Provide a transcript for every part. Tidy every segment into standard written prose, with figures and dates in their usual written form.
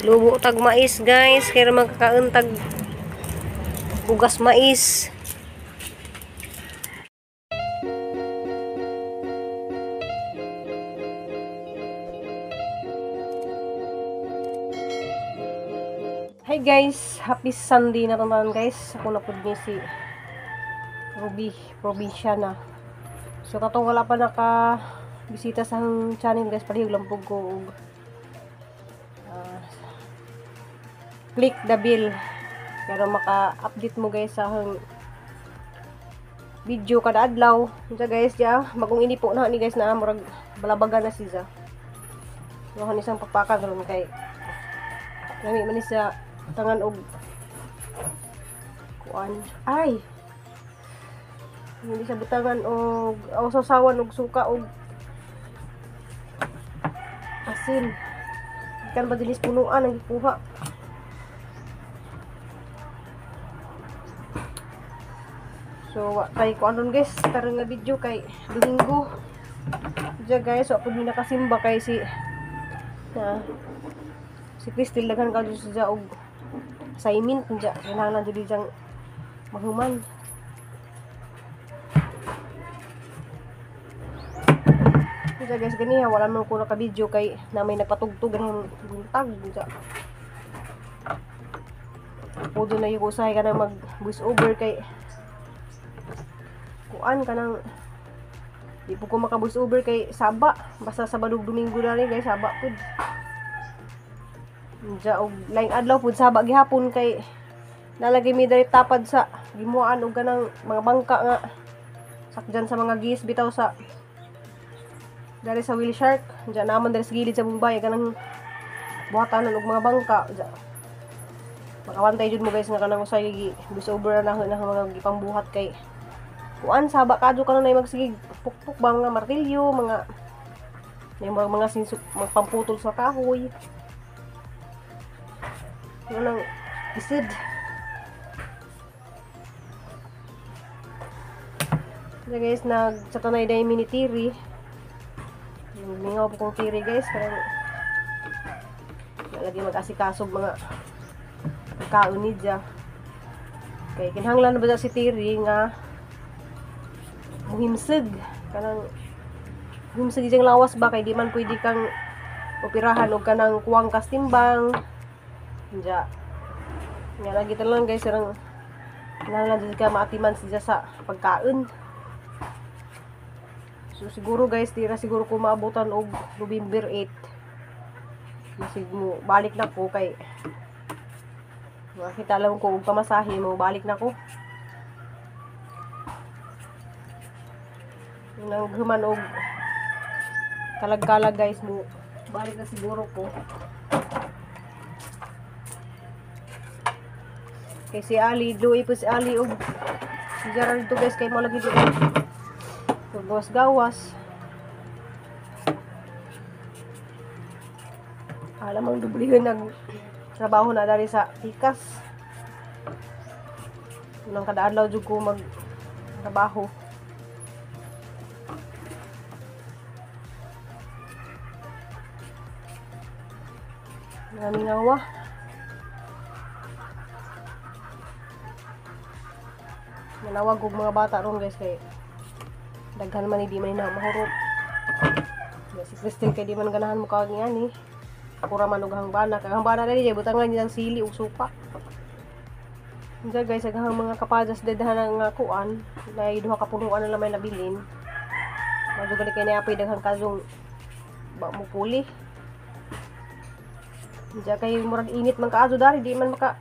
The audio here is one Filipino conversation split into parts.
Lubo tag mais guys, kaya magkakaon tag bugas mais. Hi guys, happy Sunday na tanan guys. Ako na pud ni si Ruby Provinciana. So katong wala pa naka bisita sa channel guys, palihog lang pug ko og click the bell para maka-update mo guys sa video kada adlaw. Unsa guys, ja magong ini po na ni guys na murag balabaga na siya. Lohan isang pagpakan ron kay lami man siya tangan og kuan. Ay. Hindi siya butangan og sasawan og suka og asin. Ikan ba dinis punuan ang ipuha. So, kay ko anon guys, karang nga video kay Domingo. Diya guys, so ako din nakasimba kay si Crystal daghan ka dito siya og assignment diya. Kailangan dito diyang mahuman. Diya guys, ganiha wala man ko naka-video kay na may nagpatugtog ganyan buntag diya. Pudo na yung usahay ka na mag voice over kay kuan kanang di po ko maka-voice over kay Saba, basta Sabado Domingo na rin guys, Saba pud. Diya og laing adlaw pud Saba gihapon kay nalagay mi diri tapad sa gimuan og kanang mga bangka nga sakjan sa mga gis bitaw sa dari sa Wheel Shark. Diya naman dari sa gilid sa Mumbai kanang buhatanan og mga bangka. Diya makawantay jud mo guys nga kanang usay voice over na mga gipangbuhat kay kuan Saba kadto ka na magsigig pukpuk ba mga martilyo, mga sinsuk magpamputol sa kahoy. Nang isid. So guys, nagsatanay day mini tiri. Mingaw po kong tiri guys, karang lagi mag-asikasog mga kaon ni dya. Kay kinahanglan na ba si tiri nga muhimsig kanang muhimsig diyang lawas ba kay di man pwede kang operahan og kanang kuwang kastimbang diya nga lagi lang guys sarang nanglan ka maatiman siya sa pagkaon. So siguro guys tira siguro ko maabutan og November 8 masig mo balik na ko kay makita lang ko og pamasahe mo balik na ko. Nang human og kalag-kalag guys mo balik na siguro ko kay si Ali doy po si Ali og si Gerald to guys kay mo lagi dito gawas alam ang dublihan nag trabaho na dari sa Pikas nang kada adlaw jud ko mag trabaho. Namingawa. Nanawag og mga bata ron guys kay daghan man di man na mahurot. Si Crystal kay di man ganahan mo kag niyan Pura man og hangbana, kag hangbana dali butangan nilang sili ug suka. Diya guys, aghang mga kapadas daghan nga kuan, nay duha ka punuan na may nabilin. Medyo gali kay niapay daghang kazong ba mo puli. Diya kay murag init man kaazo dari di man maka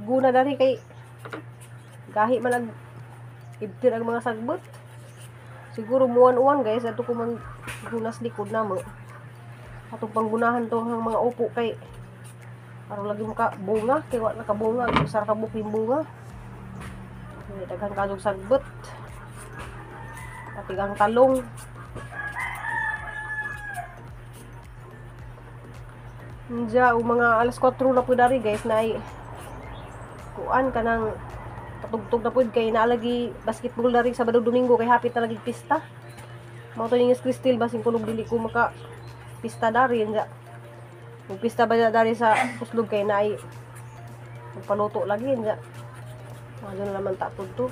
guna dari kay gahi man ag ibtir ang mga sagbot. Siguro muwan-uwan guys ato ko man gunas likod na mo. Atong panggunahan to ang mga upo kay aron lagi maka bunga kay wa nakabunga usar ka buking bunga. Daghang kazog sagbot. Pati ang talong. Diya o mga alas 4 na po dari guys na ay kuan kanang patugtog na po kay naalagi basketball dari Sabado Domingo kay hapit na lagi pista. Mao to ning Crystal basing kunog dili ko maka pista dari diya. Ug pista ba dari sa uslog kay naay paluto lagi nya. Ano naman ta tudto.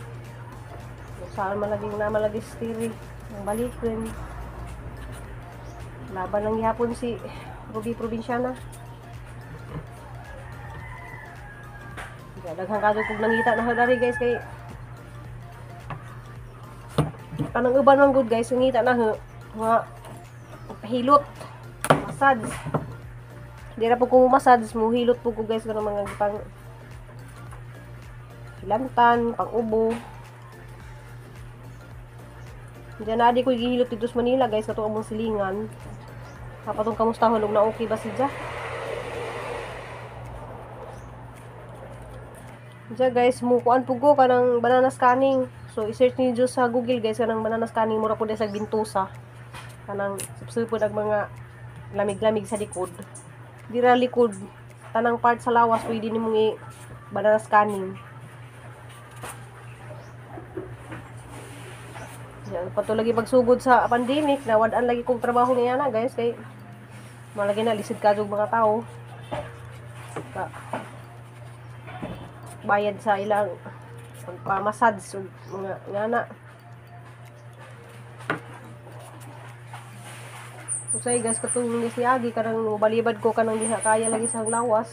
Saan malaging na malagi stiri ang balikin. Laban lang gihapon si Ruby Provinciana. Daghang kadto kog nangita na dari guys kay kanang uban man good guys ngita na nga hilot massage. Di ra po ko massage mo hilot po ko guys kanang mga pang lantan, pang ubo. Diyan na di ko gihilot dito sa Manila guys kato among silingan. Kapatong kamusta hulog na okay ba siya? Diyan guys mukuan po ko kanang banana scanning. So i-search niyo sa Google guys kanang banana scanning mura po din sa Bintusa. Kanang supsupod ang mga lamig-lamig sa likod. Dira likod tanang part sa lawas pwede nimong i-banana scanning. Yan, patulagi pagsugod sa pandemic, nawadaan lagi kong trabaho niya na guys, kay malagi na lisid kadtong mga tao. Bayad sa ilang pagpamassage mga ngana. Usay guys katong guys ni Agi kanang balibad ko kanang diha kaya lagi sa lawas.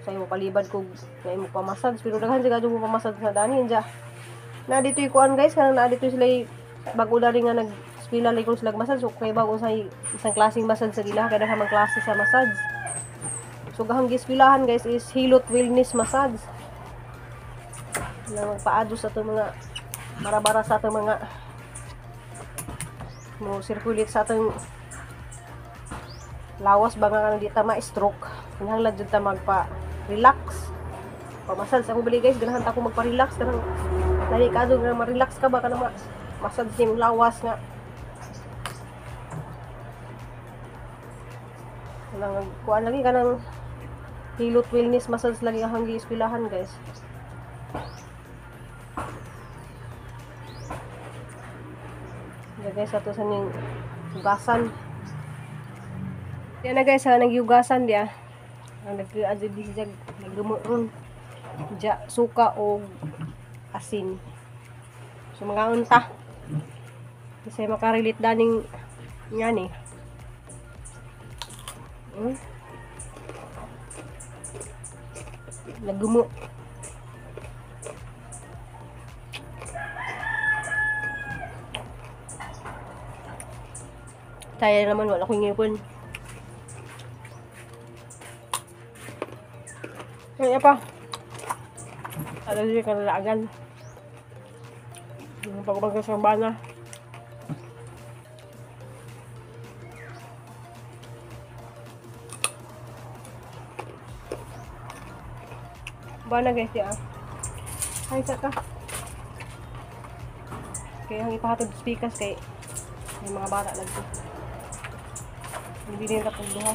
Usay mo palibad ko kay mo pamassage pero daghan sa kadtong mo pamassage sa dani ja. Na dito ikuan guys kanang na dito sila bago dari nga nag-eskwela like sila massage so kay bago sa isang klaseng massage sa gila kada man klase sa massage. So gahang giskwelahan guys is Hilot Wellness Massage. Na magpaado sa ato mga bara-bara sa ato mga mo circulate sa atong lawas ba nga kanang di ta ma-stroke. Kinahanglan jud ta magpa-relax. Pa-massage ako bali guys ganahan ta ko magpa-relax kanang dali kadto nga ma-relax ka ba kanang massage ning lawas nga. Kanang kuan lagi kanang Hilot Wellness Massage lagi ang giispilahan guys. Guys ato sa ning hugasan. Diyan na guys ang nagyugasan dia. Ang nag-adjud di siya nagdumuron. Ja suka o asin. So mga unta. Kasi makarelate daning yan eh. Nagumo. Kaya naman wala akong ngipon. Kaya pa. Ada din kanalagan. Yung pagkabang sa bana. Bana guys ya. Ay saka. Kaya ang ipahatod speakers kay may mga bata lang to. Hindi din ka pagduha.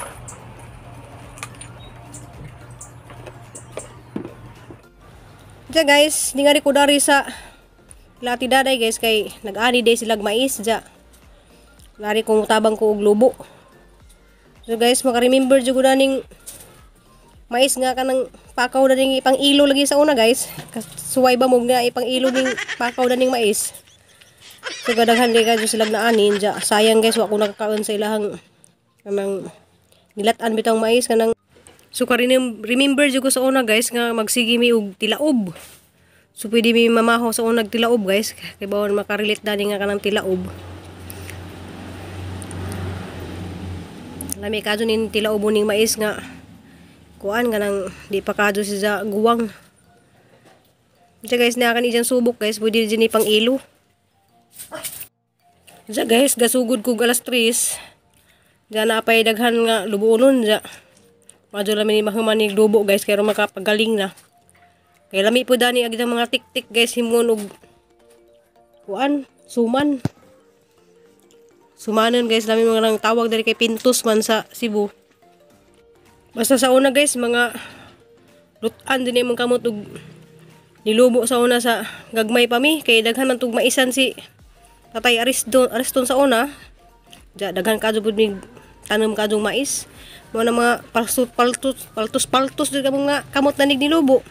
Diya guys, di nga ko dari sa lati daday guys kay nag-ani day silag mais diya. Lari kong tabang ko og lubo. So guys, maka-remember jud ko ning mais nga kanang pakaw na ning ipang ilo lagi sa una guys. Suway ba mo nga ipang ilo ning pakaw na ning mais. So gadaghan di ka silag na anin diya. Sayang guys, wa ko nakakaon sa ilahang kanang nilatan bitang mais kanang so remember jud ko sa una guys nga magsigi mi og tilaob. So pwede mi mamaho sa unang tilaob guys kay bawon makarelate dani nga kanang tilaob. Lami kadto nin tilaob ning mais nga kuan kanang di pa kadto siya guwang. Diya guys na kan ijang subok guys pwede din pang ilo. Diya guys gasugod ko alas 3. Diyan na apay daghan nga lubuonon diya. Madyo lami ni mahumanig lubo guys kaya makapagaling na. Kaya lami po dani agad mga tik-tik guys himon og kuan suman. Sumanon guys lami mga nang tawag dari kay pintos man sa Cebu. Basta sa una guys mga lutan din imong kamot og nilubo sa una sa gagmay pa mi kay daghan man tug maisan si Tatay Ariston sa una. Ja daghan kadto pud mig tanom kadtong mais. Mo na mga paltus dito mga kamot na ni lubo.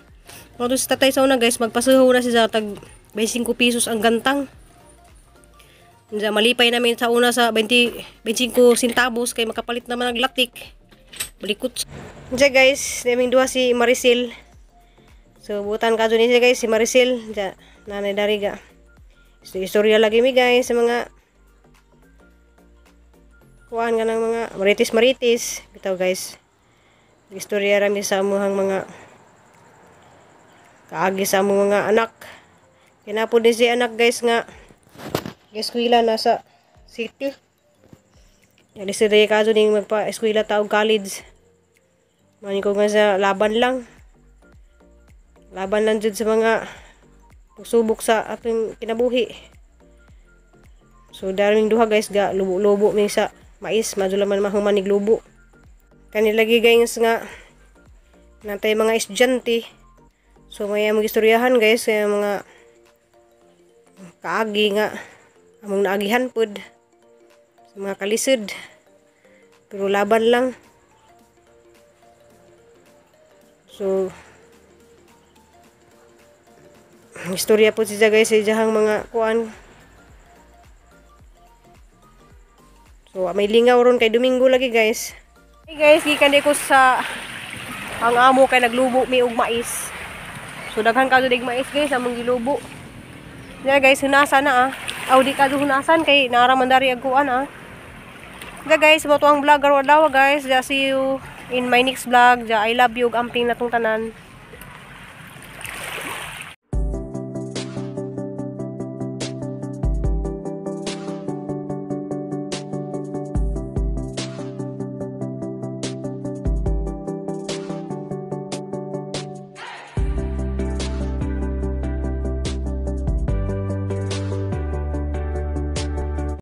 Mo to si tatay sa una guys, magpasuho na siya tag 25 pesos ang gantang. Diya, malipay namin sa una sa 25 centavos kay makapalit naman ang latik. Balikot. Diya guys, naming duha si Maricel. So butan ka ni siya guys si Maricel. Diya, nanay dariga. So, istorya lagi mi guys sa mga kuan nga ng mga maritis bitaw guys. Istorya rami sa amuhang mga kaagi sa among mga anak. Kinapod din si anak guys nga eskwela nasa city. Dali si Rey kaso ning magpa-eskwela taog college. Mani ko nga sa laban lang. Laban lang jud sa mga pagsubok sa ating kinabuhi. So daring duha guys ga lubo-lubo mi sa mais, madula man mahumanig lubo. Kanilagi guys nga natay mga estudyante. So may magistoryahan guys kaya mga kaagi nga among naagihan pod sa mga kalisod. Pero laban lang. So istorya po siya guys sa jahang mga kuan. So may lingaw ron kay Domingo lagi guys. Hey guys, gikan di ko sa ang amo kay naglubo mi og mais. So daghan ka dig mais guys among gilubo. Yeah guys, hunasan na Aw di ka hunasan kay naraman dari ag kuan Yeah guys, mo to ang vlog araw-adlaw guys. Ja, see you in my next vlog. Ja, I love you ug amping natong tanan.